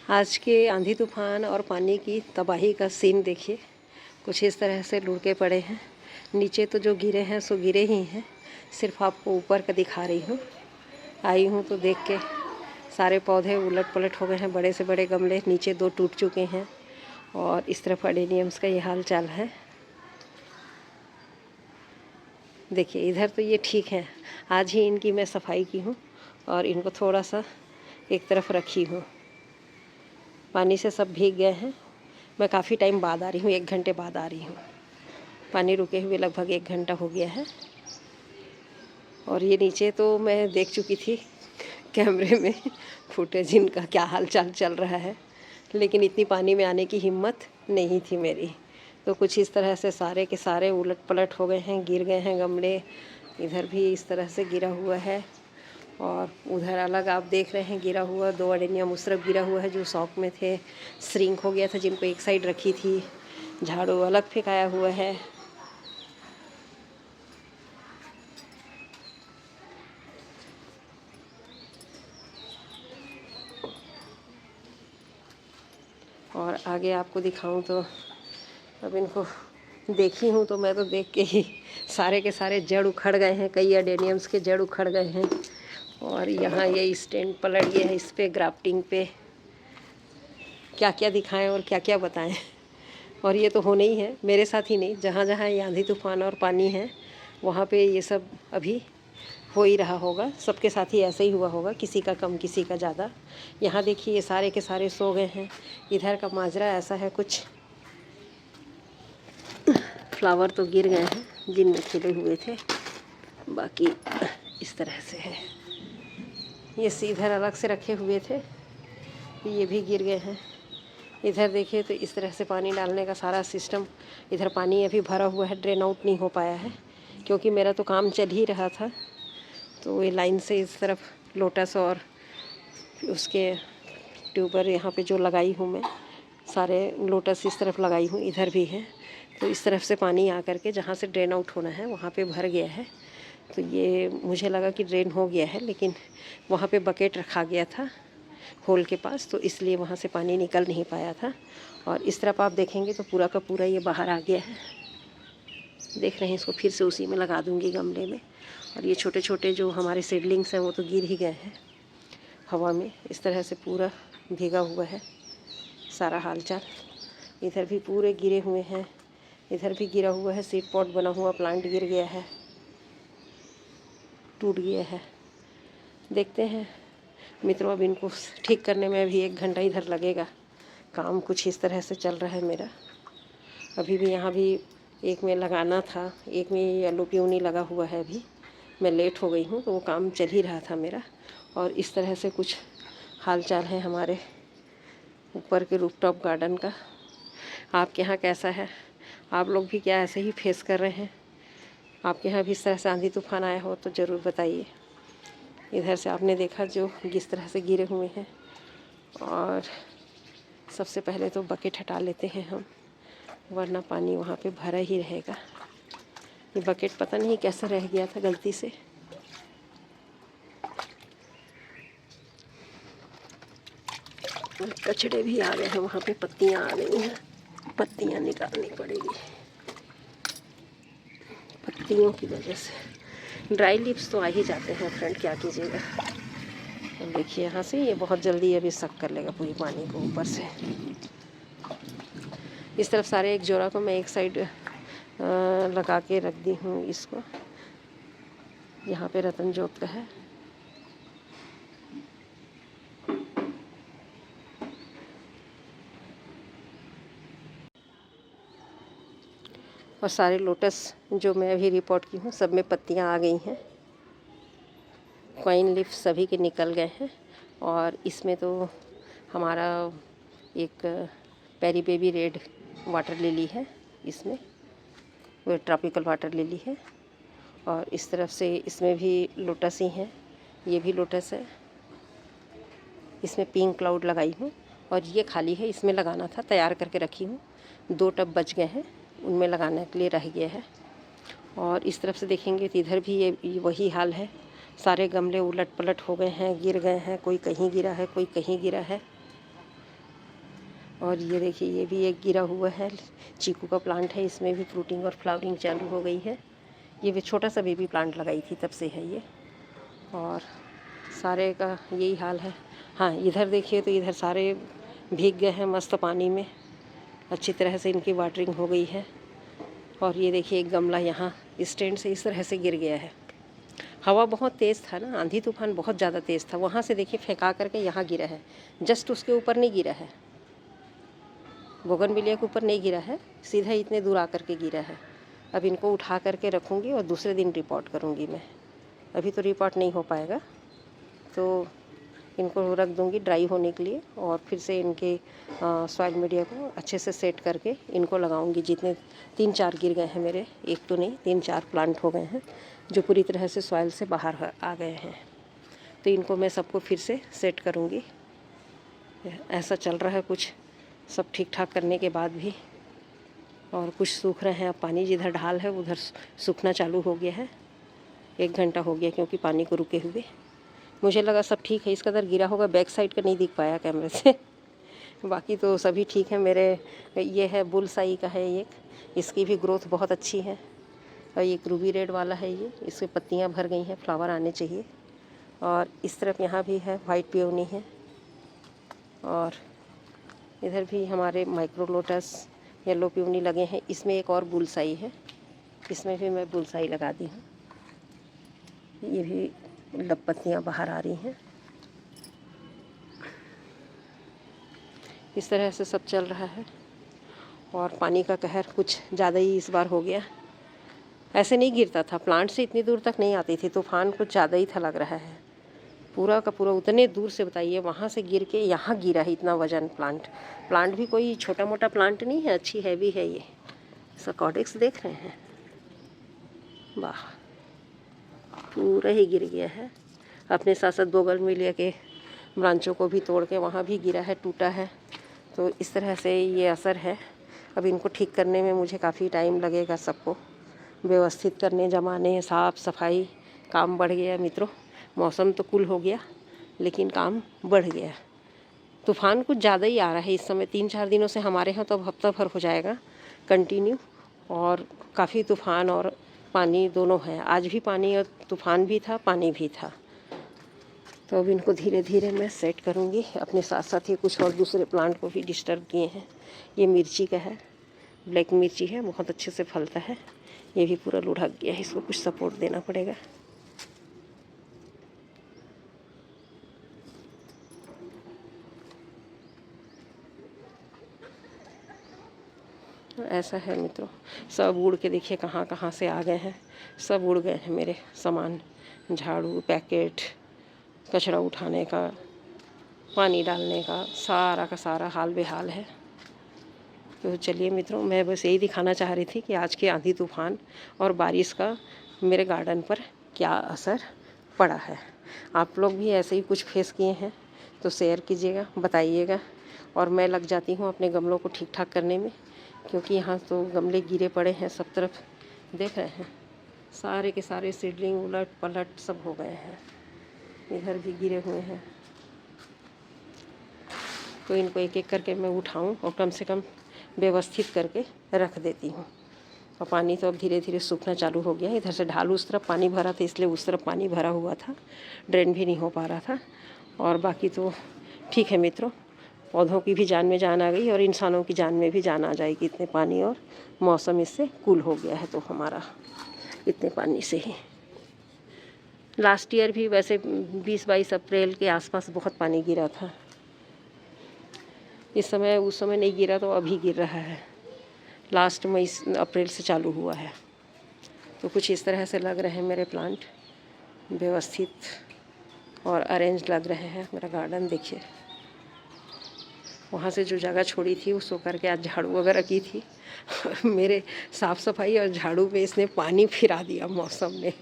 आज के आंधी तूफान और पानी की तबाही का सीन देखिए। कुछ इस तरह से लुढ़के पड़े हैं। नीचे तो जो गिरे हैं सो गिरे ही हैं, सिर्फ आपको ऊपर का दिखा रही हूँ। आई हूँ तो देख के सारे पौधे उलट पलट हो गए हैं। बड़े से बड़े गमले नीचे 2 टूट चुके हैं और इस तरफ अडेनियम्स का ये हाल चाल है। देखिए इधर तो ये ठीक है, आज ही इनकी मैं सफाई की हूँ और इनको थोड़ा सा एक तरफ रखी हूँ। पानी से सब भीग गए हैं। मैं काफ़ी टाइम बाद आ रही हूँ, 1 घंटे बाद आ रही हूँ। पानी रुके हुए लगभग 1 घंटा हो गया है। और ये नीचे तो मैं देख चुकी थी कैमरे में फुटेज इनका क्या हाल चाल चल रहा है, लेकिन इतनी पानी में आने की हिम्मत नहीं थी मेरी। तो कुछ इस तरह से सारे के सारे उलट पलट हो गए हैं, गिर गए हैं गमले। इधर भी इस तरह से गिरा हुआ है और उधर अलग आप देख रहे हैं गिरा हुआ 2 अडेनियम उस तरफ गिरा हुआ है जो शॉक में थे, श्रिंक हो गया था, जिनको एक साइड रखी थी। झाड़ू अलग फेंकाया हुआ है। और आगे आपको दिखाऊं तो अब इनको देखी हूँ तो मैं तो देख के ही सारे के सारे जड़ उखड़ गए हैं। कई अडेनियम्स के जड़ उखड़ गए हैं और यहाँ ये स्टैंड पलट गया है। इस पे ग्राफ्टिंग पे क्या क्या दिखाएं और क्या क्या बताएं। और ये तो होना ही है, मेरे साथ ही नहीं, जहाँ जहाँ ये आंधी तूफान और पानी है वहाँ पे ये सब अभी हो ही रहा होगा। सबके साथ ही ऐसे ही हुआ होगा, किसी का कम किसी का ज़्यादा। यहाँ देखिए ये सारे के सारे सो गए हैं। इधर का माजरा ऐसा है, कुछ फ्लावर तो गिर गए हैं जिनमें खिले हुए थे, बाकी इस तरह से है। ये इधर अलग से रखे हुए थे, ये भी गिर गए हैं। इधर देखिए तो इस तरह से पानी डालने का सारा सिस्टम, इधर पानी अभी भरा हुआ है, ड्रेन आउट नहीं हो पाया है क्योंकि मेरा तो काम चल ही रहा था। तो ये लाइन से इस तरफ लोटस और उसके ट्यूबर यहाँ पे जो लगाई हूँ मैं, सारे लोटस इस तरफ लगाई हूँ, इधर भी है। तो इस तरफ से पानी आ करके जहाँ से ड्रेन आउट होना है वहाँ पे भर गया है। तो ये मुझे लगा कि ड्रेन हो गया है, लेकिन वहाँ पे बकेट रखा गया था होल के पास, तो इसलिए वहाँ से पानी निकल नहीं पाया था। और इस तरफ आप देखेंगे तो पूरा का पूरा ये बाहर आ गया है। देख रहे हैं, इसको फिर से उसी में लगा दूँगी गमले में। और ये छोटे छोटे जो हमारे सीडलिंग्स हैं वो तो गिर ही गए हैं हवा में। इस तरह से पूरा भीगा हुआ है सारा हाल चाल। इधर भी पूरे गिरे हुए हैं, इधर भी गिरा हुआ है। सीड पॉट बना हुआ प्लांट गिर गया है, टूट गया है। देखते हैं मित्रों, अब इनको ठीक करने में अभी 1 घंटा इधर लगेगा। काम कुछ इस तरह से चल रहा है मेरा। अभी भी यहाँ भी एक में लगाना था, एक में येलो प्यूनी लगा हुआ है। अभी मैं लेट हो गई हूँ तो वो काम चल ही रहा था मेरा। और इस तरह से कुछ हाल चाल है हमारे ऊपर के रूफटॉप गार्डन का। आपके यहाँ कैसा है? आप लोग भी क्या ऐसे ही फेस कर रहे हैं? आपके यहाँ भी इस तरह से आंधी तूफान आया हो तो ज़रूर बताइए। इधर से आपने देखा जो किस तरह से गिरे हुए हैं। और सबसे पहले तो बकेट हटा लेते हैं हम, वरना पानी वहाँ पे भरा ही रहेगा। ये बकेट पता नहीं कैसे रह गया था गलती से। कचड़े भी आ गए हैं वहाँ पे, पत्तियाँ आ गई हैं, पत्तियाँ निकालनी पड़ेगी पत्तियों की वजह से। ड्राई लीव्स तो आ ही जाते हैं फ्रेंड, क्या कीजिएगा। अब देखिए यहाँ से ये बहुत जल्दी अभी सक कर लेगा पूरी पानी को ऊपर से। इस तरफ सारे एक जोड़ा को मैं एक साइड लगा के रख दी हूँ। इसको यहाँ पे रतन जोत का है। और सारे लोटस जो मैं अभी रिपोर्ट की हूँ सब में पत्तियाँ आ गई हैं। क्वाइन लीफ सभी के निकल गए हैं। और इसमें तो हमारा एक Perry baby red water lily है, इसमें वो ट्रॉपिकल वाटर लिली है। और इस तरफ से इसमें भी लोटस ही हैं, ये भी लोटस है। इसमें पिंक क्लाउड लगाई हूँ और ये खाली है, इसमें लगाना था, तैयार करके रखी हूँ। 2 टब बच गए हैं, उनमें लगाने के लिए रह गया है। और इस तरफ से देखेंगे तो इधर भी ये वही हाल है। सारे गमले उलट पलट हो गए हैं, गिर गए हैं। कोई कहीं गिरा है, कोई कहीं गिरा है। और ये देखिए ये भी एक गिरा हुआ है, चीकू का प्लांट है, इसमें भी फ्रूटिंग और फ्लावरिंग चालू हो गई है। ये भी छोटा सा बेबी प्लांट लगाई थी तब से है ये, और सारे का यही हाल है। हाँ, इधर देखिए तो इधर सारे भीग गए हैं मस्त पानी में, अच्छी तरह से इनकी वाटरिंग हो गई है। और ये देखिए एक गमला यहाँ स्टैंड से इस तरह से गिर गया है। हवा बहुत तेज़ था ना, आंधी तूफान बहुत ज़्यादा तेज़ था, वहाँ से देखिए फेंका करके यहाँ गिरा है, जस्ट उसके ऊपर नहीं गिरा है, बोगनविलिया के ऊपर नहीं गिरा है, सीधा इतने दूर आकर के गिरा है। अब इनको उठा करके रखूँगी और दूसरे दिन रिपोर्ट करूँगी मैं, अभी तो रिपोर्ट नहीं हो पाएगा, तो इनको रख दूँगी ड्राई होने के लिए, और फिर से इनके सॉइल मीडिया को अच्छे से सेट करके इनको लगाऊंगी। जितने 3-4 गिर गए हैं मेरे, एक तो नहीं 3-4 प्लांट हो गए हैं जो पूरी तरह से सॉइल से बाहर आ गए हैं, तो इनको मैं सबको फिर से सेट करूँगी। ऐसा चल रहा है कुछ, सब ठीक ठाक करने के बाद भी, और कुछ सूख रहे हैं। अब पानी जिधर ढाल है उधर सूखना चालू हो गया है, 1 घंटा हो गया क्योंकि पानी को रुके हुए। मुझे लगा सब ठीक है, इस कदर गिरा होगा, बैक साइड का नहीं दिख पाया कैमरे से बाकी तो सभी ठीक है मेरे। ये है बुलसाई का है एक, इसकी भी ग्रोथ बहुत अच्छी है। और एक रूबी रेड वाला है ये, इसकी पत्तियां भर गई हैं, फ्लावर आने चाहिए। और इस तरफ यहाँ भी है वाइट पियोनी है, और इधर भी हमारे माइक्रो लोटस येलो पियोनी लगे हैं। इसमें एक और बुलसाई है, इसमें भी मैं बुलसाई लगा दी हूँ। ये भी पत्तियाँ बाहर आ रही हैं। इस तरह से सब चल रहा है, और पानी का कहर कुछ ज़्यादा ही इस बार हो गया। ऐसे नहीं गिरता था, प्लांट से इतनी दूर तक नहीं आती थी, तूफान कुछ ज़्यादा ही था लग रहा है। पूरा का पूरा उतने दूर से, बताइए, वहाँ से गिर के यहाँ गिरा है इतना वजन। प्लांट भी कोई छोटा मोटा प्लांट नहीं है, अच्छी हैवी है ये। सकॉडेक्स देख रहे हैं, वाह, पूरा ही गिर गया है। अपने साथ साथ बोगनविलिया के ब्रांचों को भी तोड़ के वहाँ भी गिरा है, टूटा है। तो इस तरह से ये असर है। अब इनको ठीक करने में मुझे काफ़ी टाइम लगेगा, सबको व्यवस्थित करने, जमाने, साफ़ सफाई, काम बढ़ गया मित्रों। मौसम तो कूल हो गया लेकिन काम बढ़ गया। तूफ़ान कुछ ज़्यादा ही आ रहा है इस समय, 3-4 दिनों से हमारे यहाँ तो अब हफ्ता भर हो जाएगा कंटिन्यू, और काफ़ी तूफ़ान और पानी दोनों है। आज भी पानी और तूफ़ान भी था, पानी भी था। तो अब इनको धीरे धीरे मैं सेट करूँगी। अपने साथ साथ ये कुछ और दूसरे प्लांट को भी डिस्टर्ब किए हैं। ये मिर्ची का है, ब्लैक मिर्ची है, बहुत अच्छे से फलता है। ये भी पूरा लुढ़क गया है, इसको कुछ सपोर्ट देना पड़ेगा। ऐसा है मित्रों, सब उड़ के देखिए कहाँ कहाँ से आ गए हैं। सब उड़ गए हैं मेरे सामान, झाड़ू, पैकेट, कचरा उठाने का, पानी डालने का सारा हाल बेहाल है। तो चलिए मित्रों, मैं बस यही दिखाना चाह रही थी कि आज के आंधी तूफ़ान और बारिश का मेरे गार्डन पर क्या असर पड़ा है। आप लोग भी ऐसे ही कुछ फेस किए हैं तो शेयर कीजिएगा, बताइएगा। और मैं लग जाती हूँ अपने गमलों को ठीक ठाक करने में, क्योंकि यहाँ तो गमले गिरे पड़े हैं सब तरफ, देख रहे हैं, सारे के सारे सीडलिंग उलट पलट सब हो गए हैं। इधर भी गिरे हुए हैं, तो इनको एक एक करके मैं उठाऊं और कम से कम व्यवस्थित करके रख देती हूँ। और पानी तो अब धीरे धीरे सूखना चालू हो गया। इधर से ढाल उस तरफ पानी भरा था, इसलिए उस तरफ पानी भरा हुआ था, ड्रेन भी नहीं हो पा रहा था। और बाकी तो ठीक है मित्रों, पौधों की भी जान में जान आ गई और इंसानों की जान में भी जान आ जाएगी इतने पानी, और मौसम इससे कूल हो गया है तो हमारा इतने पानी से ही। लास्ट ईयर भी वैसे 20-22 अप्रैल के आसपास बहुत पानी गिरा था। उस समय नहीं गिरा तो अभी गिर रहा है। लास्ट मई अप्रैल से चालू हुआ है। तो कुछ इस तरह से लग रहे हैं मेरे प्लांट, व्यवस्थित और अरेंज लग रहे हैं। मेरा गार्डन देखिए, वहाँ से जो जगह छोड़ी थी उसको करके आज झाड़ू वगैरह की थी मेरे साफ़ सफाई और झाड़ू पे इसने पानी फिरा दिया, मौसम ने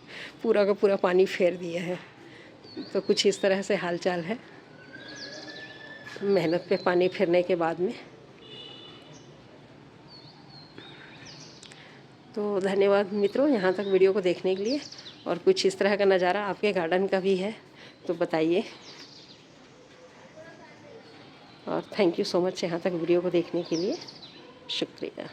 पूरा का पूरा पानी फेर दिया है। तो कुछ इस तरह से हालचाल है मेहनत पे पानी फिरने के बाद में। तो धन्यवाद मित्रों यहाँ तक वीडियो को देखने के लिए। और कुछ इस तरह का नज़ारा आपके गार्डन का भी है तो बताइए। और थैंक यू सो मच यहाँ तक वीडियो को देखने के लिए, शुक्रिया।